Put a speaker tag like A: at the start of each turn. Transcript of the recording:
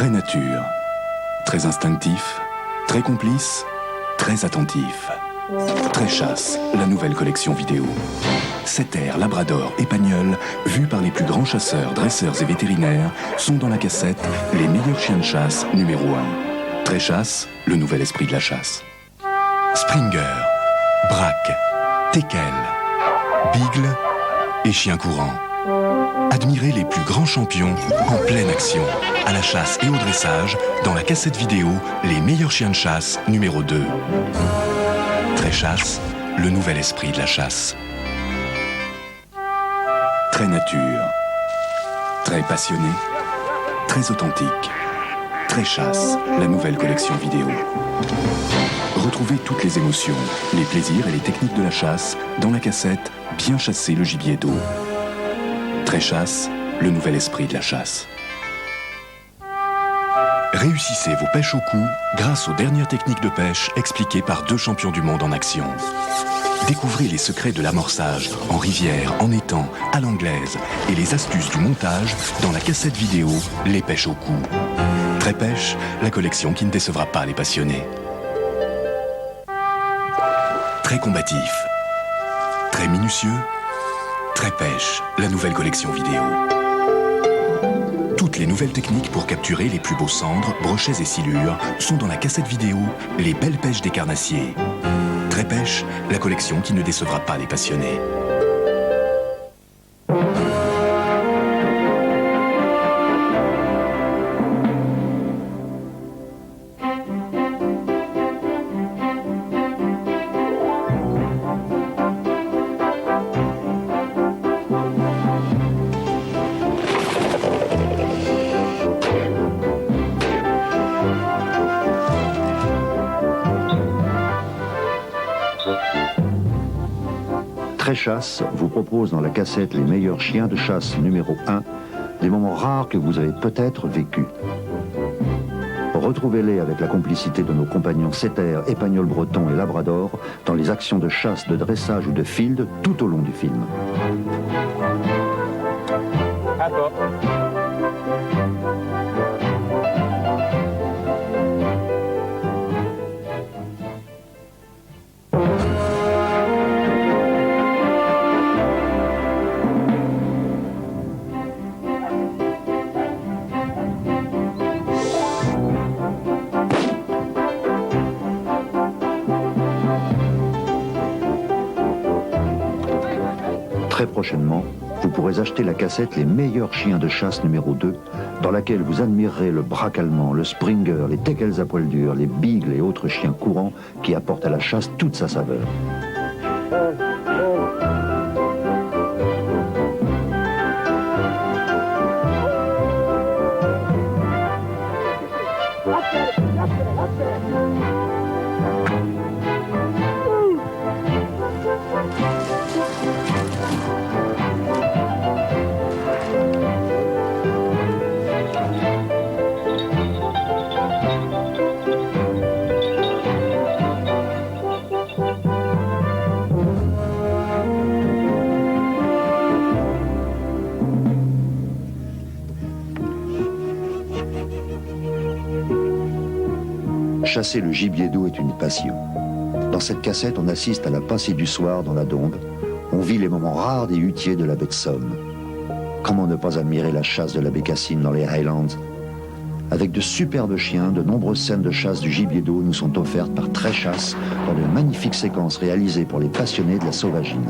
A: Très nature, très instinctif, très complice, très attentif. Très chasse, la nouvelle collection vidéo. Setter, Labrador et Pagnol, vus par les plus grands chasseurs, dresseurs et vétérinaires, sont dans la cassette les meilleurs chiens de chasse numéro 1. Très chasse, le nouvel esprit de la chasse. Springer, Braque, Teckel, Beagle et chien courant. Admirez les plus grands champions en pleine action, à la chasse et au dressage, dans la cassette vidéo les meilleurs chiens de chasse numéro 2. Très chasse, le nouvel esprit de la chasse. Très nature, très passionné, très authentique. Très chasse, la nouvelle collection vidéo. Retrouvez toutes les émotions, les plaisirs et les techniques de la chasse dans la cassette Bien chasser le gibier d'eau. Très chasse, le nouvel esprit de la chasse. Réussissez vos pêches au cou grâce aux dernières techniques de pêche expliquées par 2 champions du monde en action. Découvrez les secrets de l'amorçage en rivière, en étang, à l'anglaise et les astuces du montage dans la cassette vidéo Les pêches au cou. Très pêche, la collection qui ne décevra pas les passionnés. Très combatif, très minutieux, très pêche, la nouvelle collection vidéo. Toutes les nouvelles techniques pour capturer les plus beaux cendres, brochets et silures sont dans la cassette vidéo Les belles pêches des carnassiers. Très pêche, la collection qui ne décevra pas les passionnés.
B: Très chasse vous propose dans la cassette les meilleurs chiens de chasse numéro 1, des moments rares que vous avez peut-être vécus. Retrouvez-les avec la complicité de nos compagnons Setter, Pagnol breton et Labrador dans les actions de chasse, de dressage ou de field tout au long du film. Très prochainement, vous pourrez acheter la cassette Les meilleurs chiens de chasse numéro 2, dans laquelle vous admirerez le braque allemand, le Springer, les Teckels à poil dur, les Beagles et autres chiens courants qui apportent à la chasse toute sa saveur. Chasser le gibier d'eau est une passion. Dans cette cassette, on assiste à la pincée du soir dans la Dombe. On vit les moments rares des hutiers de la baie de Somme. Comment ne pas admirer la chasse de la bécassine dans les Highlands? Avec de superbes chiens, de nombreuses scènes de chasse du gibier d'eau nous sont offertes par Très chasse dans de magnifiques séquences réalisées pour les passionnés de la sauvagine.